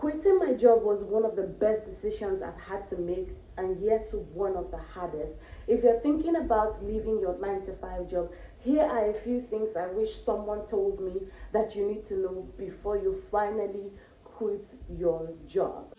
Quitting my job was one of the best decisions I've had to make, and yet one of the hardest. If you're thinking about leaving your 9 to 5 job, here are a few things I wish someone told me that you need to know before you finally quit your job.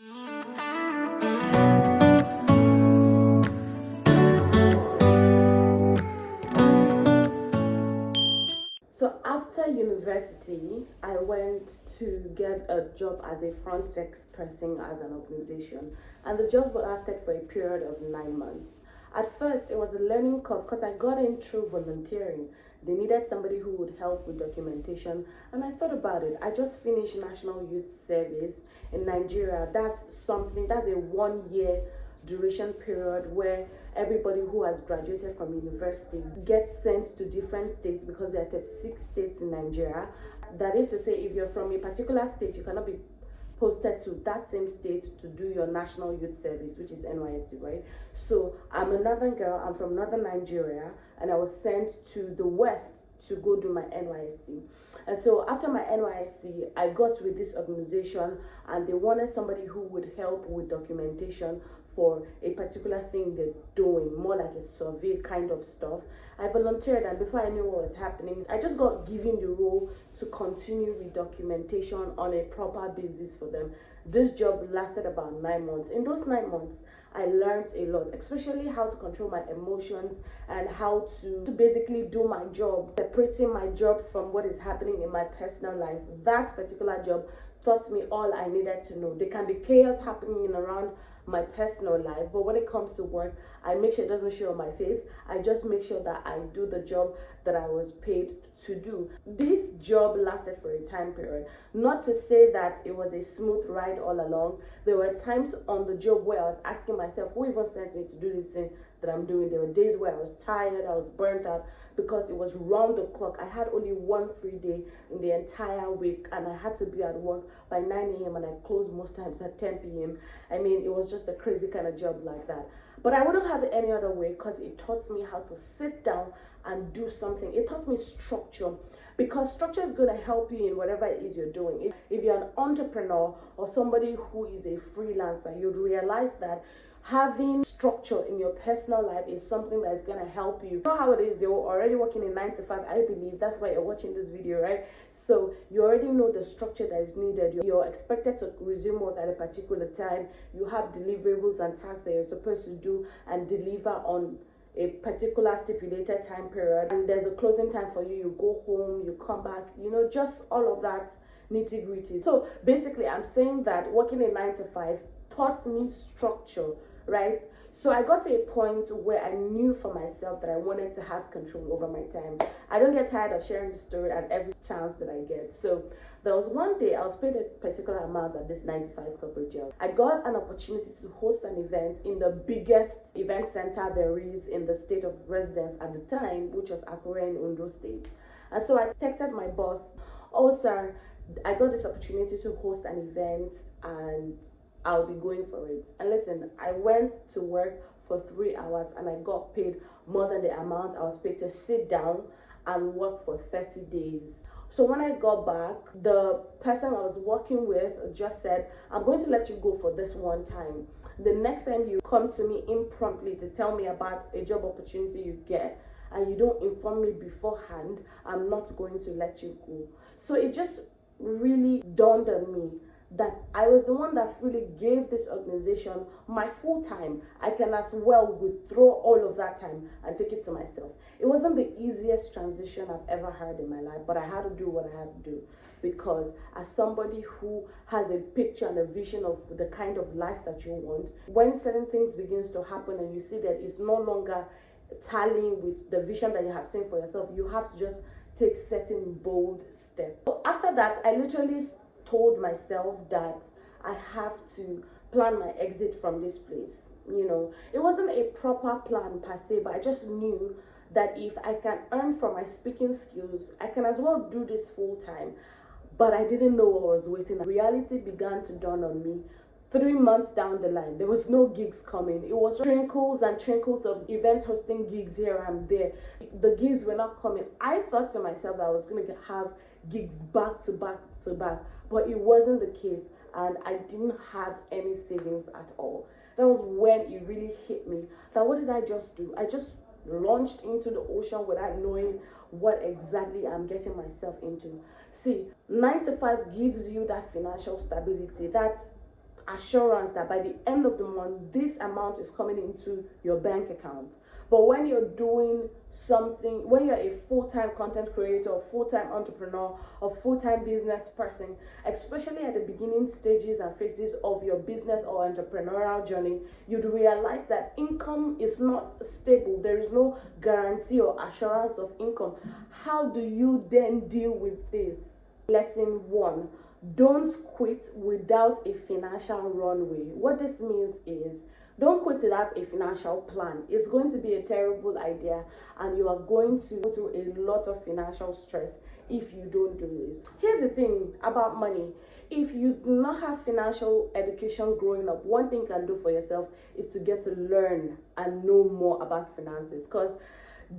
So after university, I went to get a job as a front desk person as an organization, and the job lasted for a period of 9 months. At first, it was a learning curve because I got in through volunteering. They needed somebody who would help with documentation, and I thought about it. I just finished National Youth Service in Nigeria. That's a 1 year duration period where everybody who has graduated from university gets sent to different states because there are 36 states in Nigeria. That is to say, if you're from a particular state, you cannot be posted to that same state to do your National Youth Service, which is NYSC, right? So I'm a northern girl, I'm from northern Nigeria, and I was sent to the west to go do my NYSC. And so after my NYSC, I got with this organization, and they wanted somebody who would help with documentation for a particular thing they're doing, more like a survey kind of stuff. I volunteered, and before I knew what was happening, I just got given the role to continue with documentation on a proper basis for them. This job lasted about 9 months. In those 9 months, I learned a lot, especially how to control my emotions and how to basically do my job, separating my job from what is happening in my personal life. That particular job taught me all I needed to know. There can be chaos happening around my personal life, but when it comes to work, I make sure it doesn't show on my face. I just make sure that I do the job that I was paid to do. This job lasted for a time period. Not to say that it was a smooth ride all along. There were times on the job where I was asking myself, who even sent me to do this thing that I'm doing? There were days where I was tired, I was burnt out because it was round the clock. I had only one free day in the entire week, and I had to be at work by 9 a.m. and I closed most times at 10 p.m. I mean, it was just a crazy kind of job like that. But I wouldn't have it any other way because it taught me how to sit down and do something. It taught me structure, because structure is going to help you in whatever it is you're doing. If you're an entrepreneur or somebody who is a freelancer, you'd realize that having structure in your personal life is something that is going to help you. You know how it is, you're already working in 9 to 5, I believe. That's why you're watching this video, right? So you already know the structure that is needed. You're expected to resume work at a particular time. You have deliverables and tasks that you're supposed to do and deliver on a particular stipulated time period, and there's a closing time for you. You go home, you come back, just all of that nitty gritty. So basically, I'm saying that working in 9 to 5 taught me structure, right? So I got to a point where I knew for myself that I wanted to have control over my time. I don't get tired of sharing the story at every chance that I get. So there was one day I was paid a particular amount at this 9 to 5 corporate job. I got an opportunity to host an event in the biggest event center there is in the state of residence at the time, which was Akure in Ondo State. And so I texted my boss, oh sir, I got this opportunity to host an event and I'll be going for it. And listen, I went to work for 3 hours and I got paid more than the amount I was paid to sit down and work for 30 days. So when I got back, the person I was working with just said, I'm going to let you go for this one time. The next time you come to me impromptu to tell me about a job opportunity you get and you don't inform me beforehand, I'm not going to let you go. So it just really dawned on me that I was the one that really gave this organization my full time. I can as well withdraw all of that time and take it to myself. It wasn't the easiest transition I've ever had in my life, but I had to do what I had to do, because as somebody who has a picture and a vision of the kind of life that you want, when certain things begins to happen and you see that it's no longer tallying with the vision that you have seen for yourself, you have to just take certain bold steps. So after that, I literally told myself that I have to plan my exit from this place. It wasn't a proper plan per se, but I just knew that if I can earn from my speaking skills, I can as well do this full time. But I didn't know what was waiting. Reality began to dawn on me 3 months down the line. There was no gigs coming. It was trinkles and trinkles of event hosting gigs here and there. The gigs were not coming. I thought to myself that I was going to have gigs back to back to back, but it wasn't the case. and I didn't have any savings at all. That was when it really hit me that what did I just do? I just launched into the ocean without knowing what exactly I'm getting myself into. See, 9 to 5 gives you that financial stability, that assurance that by the end of the month, this amount is coming into your bank account. But when you're doing something, when you're a full-time content creator or full-time entrepreneur or full-time business person, especially at the beginning stages and phases of your business or entrepreneurial journey, you'd realize that income is not stable. There is no guarantee or assurance of income. How do you then deal with this? Lesson 1. Don't quit without a financial runway. What this means is, don't quit without a financial plan. It's going to be a terrible idea, and you are going to go through a lot of financial stress if you don't do this. Here's the thing about money. If you do not have financial education growing up, one thing you can do for yourself is to get to learn and know more about finances, because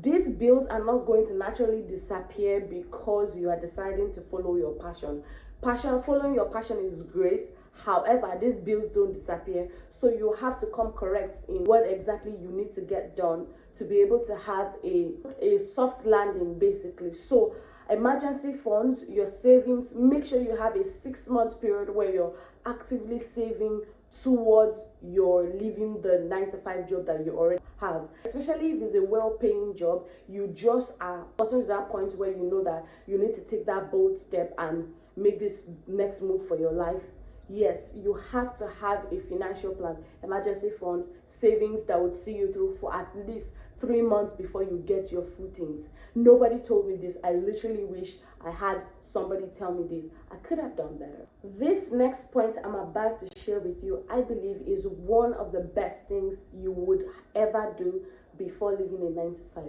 these bills are not going to naturally disappear because you are deciding to follow your passion. Following your passion is great. However, these bills don't disappear. So you have to come correct in what exactly you need to get done to be able to have a soft landing, basically. So emergency funds, your savings, make sure you have a 6-month period where you're actively saving towards your leaving the 9 to 5 job that you already have. Especially if it's a well-paying job, you just are gotten to that point where you know that you need to take that bold step and make this next move for your life. Yes, you have to have a financial plan, emergency funds, savings that would see you through for at least 3 months before you get your footings. Nobody told me this. I literally wish I had somebody tell me this. I could have done better. This next point I'm about to share with you, I believe, is one of the best things you would ever do before leaving a 9 to 5.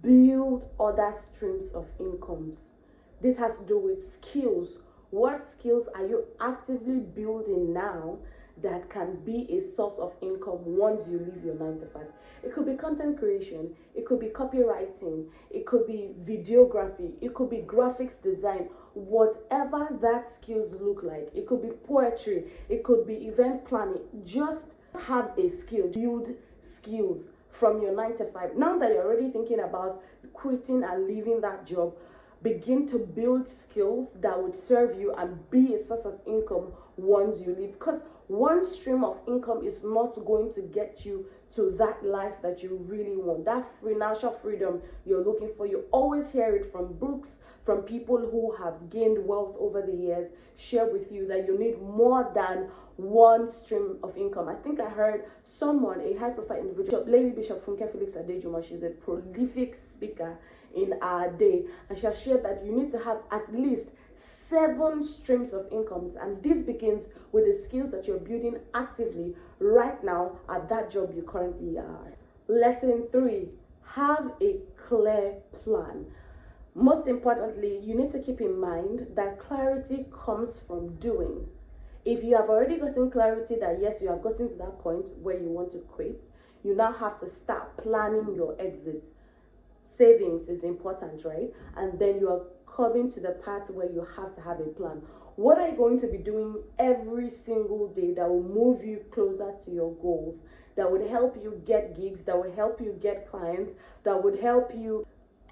Build other streams of incomes. This has to do with skills. What skills are you actively building now that can be a source of income once you leave your 9 to 5? It could be content creation, it could be copywriting, it could be videography, it could be graphics design, whatever that skills look like. It could be poetry, it could be event planning. Just have a skill, build skills from your 9 to 5. Now that you're already thinking about quitting and leaving that job, begin to build skills that would serve you and be a source of income once you leave. Because one stream of income is not going to get you to that life that you really want, that financial freedom you're looking for. You always hear it from books, from people who have gained wealth over the years, share with you that you need more than one stream of income. I think I heard someone, a high-profile individual, Lady Bishop Funke Felix Adejuma, she's a prolific speaker in our day, and she has shared that you need to have at least 7 streams of incomes, and this begins with the skills that you're building actively right now at that job you currently are. Lesson 3, have a clear plan. Most importantly, you need to keep in mind that clarity comes from doing. If you have already gotten clarity that yes, you have gotten to that point where you want to quit, you now have to start planning your exit. Savings is important, right? And then you are coming to the part where you have to have a plan. What are you going to be doing every single day that will move you closer to your goals, that would help you get gigs, that would help you get clients, that would help you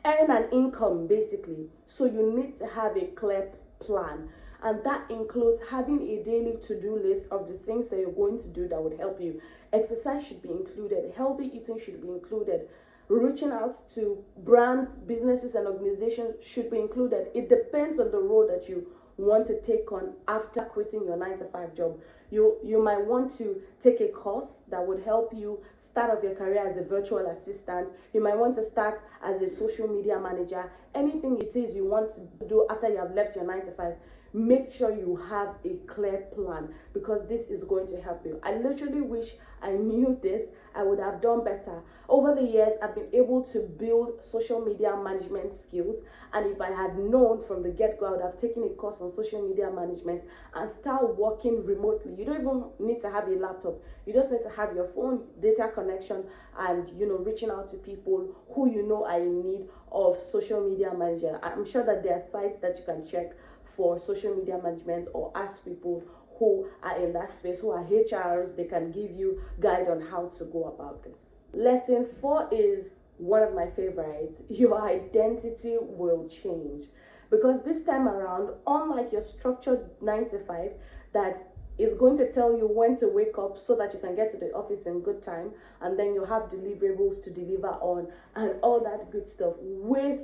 earn an income, basically? So you need to have a clear plan. And that includes having a daily to-do list of the things that you're going to do that would help you. Exercise should be included. Healthy eating should be included. Reaching out to brands, businesses, and organizations should be included. It depends on the road that you want to take on after quitting your 9 to 5 job. You might want to take a course that would help you start off your career as a virtual assistant. You might want to start as a social media manager. Anything it is you want to do after you have left your 9 to 5, make sure you have a clear plan, because this is going to help you. I literally wish I knew this. I would have done better. Over the years, I've been able to build social media management skills, and if I had known from the get-go, I would have taken a course on social media management and start working remotely. You don't even need to have a laptop. You just need to have your phone, data connection, and reaching out to people who are in need of social media manager. I'm sure that there are sites that you can check for social media management, or ask people who are in that space, who are HRs. They can give you guide on how to go about this. Lesson 4 is one of my favorites. Your identity will change, because this time around, unlike your structured 9 to 5 that is going to tell you when to wake up so that you can get to the office in good time, and then you have deliverables to deliver on and all that good stuff, with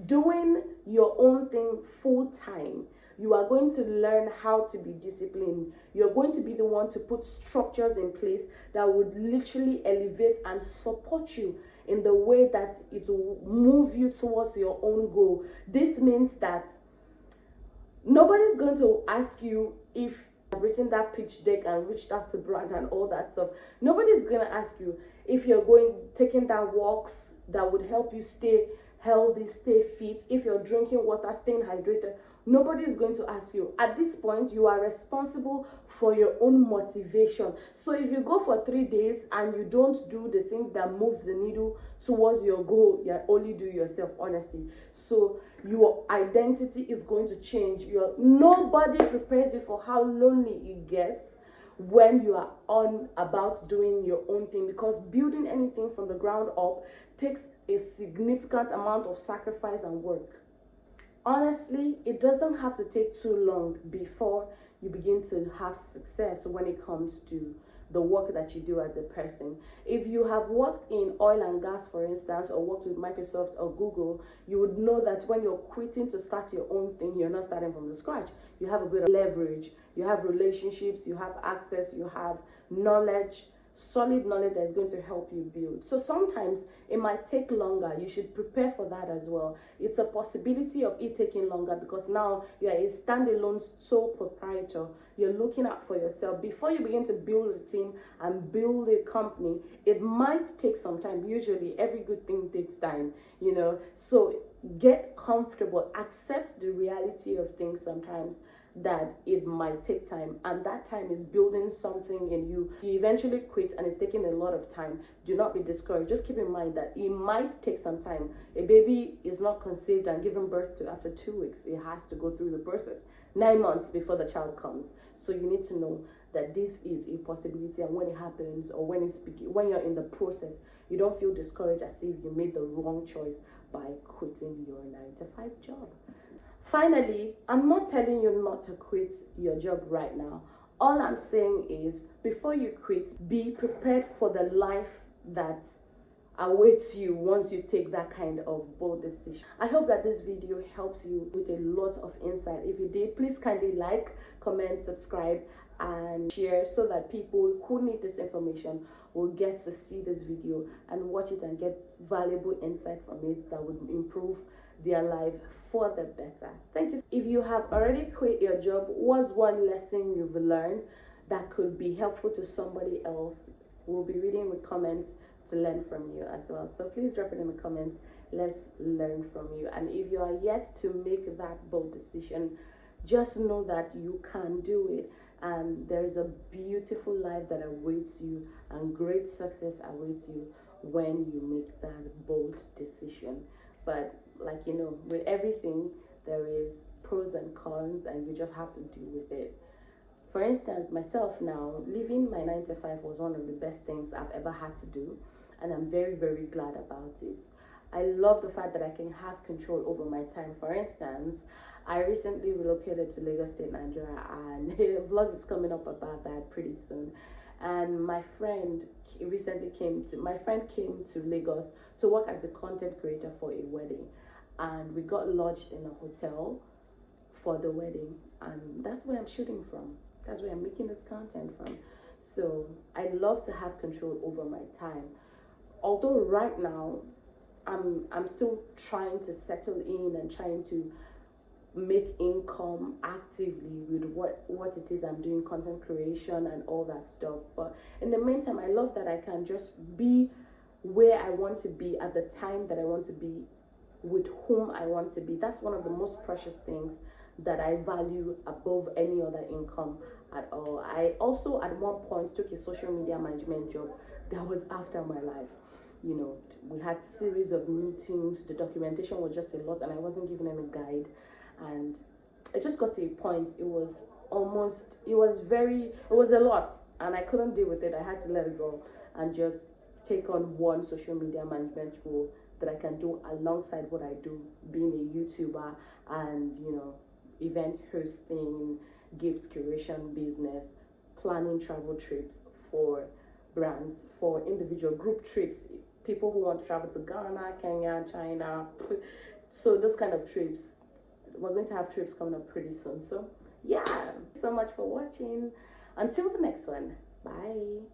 doing your own thing full time, you are going to learn how to be disciplined. You're going to be the one to put structures in place that would literally elevate and support you in the way that it will move you towards your own goal. This means that nobody's going to ask you if you've written that pitch deck and reached out to brand and all that stuff. Nobody's going to ask you if you're taking that walks that would help you stay healthy, stay fit, if you're drinking water, staying hydrated. Nobody is going to ask you. At this point, you are responsible for your own motivation. So if you go for 3 days and you don't do the things that moves the needle towards your goal, you only do yourself, honestly. So your identity is going to change. Nobody prepares you for how lonely it gets when you are on about doing your own thing, because building anything from the ground up takes a significant amount of sacrifice and work. Honestly, it doesn't have to take too long before you begin to have success when it comes to the work that you do as a person. If you have worked in oil and gas, for instance, or worked with Microsoft or Google, you would know that when you're quitting to start your own thing, you're not starting from the scratch. You have a bit of leverage, you have relationships, you have access, you have knowledge, solid knowledge that is going to help you build. So sometimes it might take longer. You should prepare for that as well. It's a possibility of it taking longer because now you're a standalone sole proprietor. You're looking out for yourself. Before you begin to build a team and build a company, it might take some time. Usually every good thing takes time, so get comfortable, accept the reality of things sometimes, that it might take time, and that time is building something in you. You eventually quit and it's taking a lot of time. Do not be discouraged. Just keep in mind that it might take some time. A baby is not conceived and given birth to after 2 weeks. It has to go through the process 9 months before the child comes. So you need to know that this is a possibility, and when it happens, or when you're in the process, you don't feel discouraged as if you made the wrong choice by quitting your 9-to-5 job. Finally, I'm not telling you not to quit your job right now. All I'm saying is, before you quit, be prepared for the life that awaits you once you take that kind of bold decision. I hope that this video helps you with a lot of insight. If you did, please kindly like, comment, subscribe, and share so that people who need this information will get to see this video and watch it and get valuable insight from it that would improve their life for the better. Thank you. If you have already quit your job, what's one lesson you've learned that could be helpful to somebody else? We'll be reading the comments to learn from you as well. So please drop it in the comments. Let's learn from you. And if you are yet to make that bold decision, just know that you can do it, and there is a beautiful life that awaits you, and great success awaits you when you make that bold decision. But with everything, there is pros and cons, and you just have to deal with it. For instance, myself now, leaving my 9-to-5 was one of the best things I've ever had to do, and I'm very, very glad about it. I love the fact that I can have control over my time. For instance, I recently relocated to Lagos State, Nigeria, and a vlog is coming up about that pretty soon. And my friend came to Lagos to work as a content creator for a wedding, and we got lodged in a hotel for the wedding, and that's where I'm shooting from. That's where I'm making this content from. So I love to have control over my time. Although right now I'm still trying to settle in and trying to make income actively with what it is I'm doing, content creation and all that stuff. But in the meantime, I love that I can just be where I want to be at the time that I want to be, with whom I want to be. That's one of the most precious things that I value above any other income at all. I also at one point took a social media management job that was after my life. We had series of meetings, the documentation was just a lot, and I wasn't given any guide, and it just got to a point, it was it was a lot, and I couldn't deal with it. I had to let it go and just take on one social media management role that I can do alongside what I do, being a YouTuber and, event hosting, gift curation business, planning travel trips for brands, for individual group trips, people who want to travel to Ghana, Kenya, China. So those kind of trips. We're going to have trips coming up pretty soon. So yeah, so much for watching. Until the next one. Bye.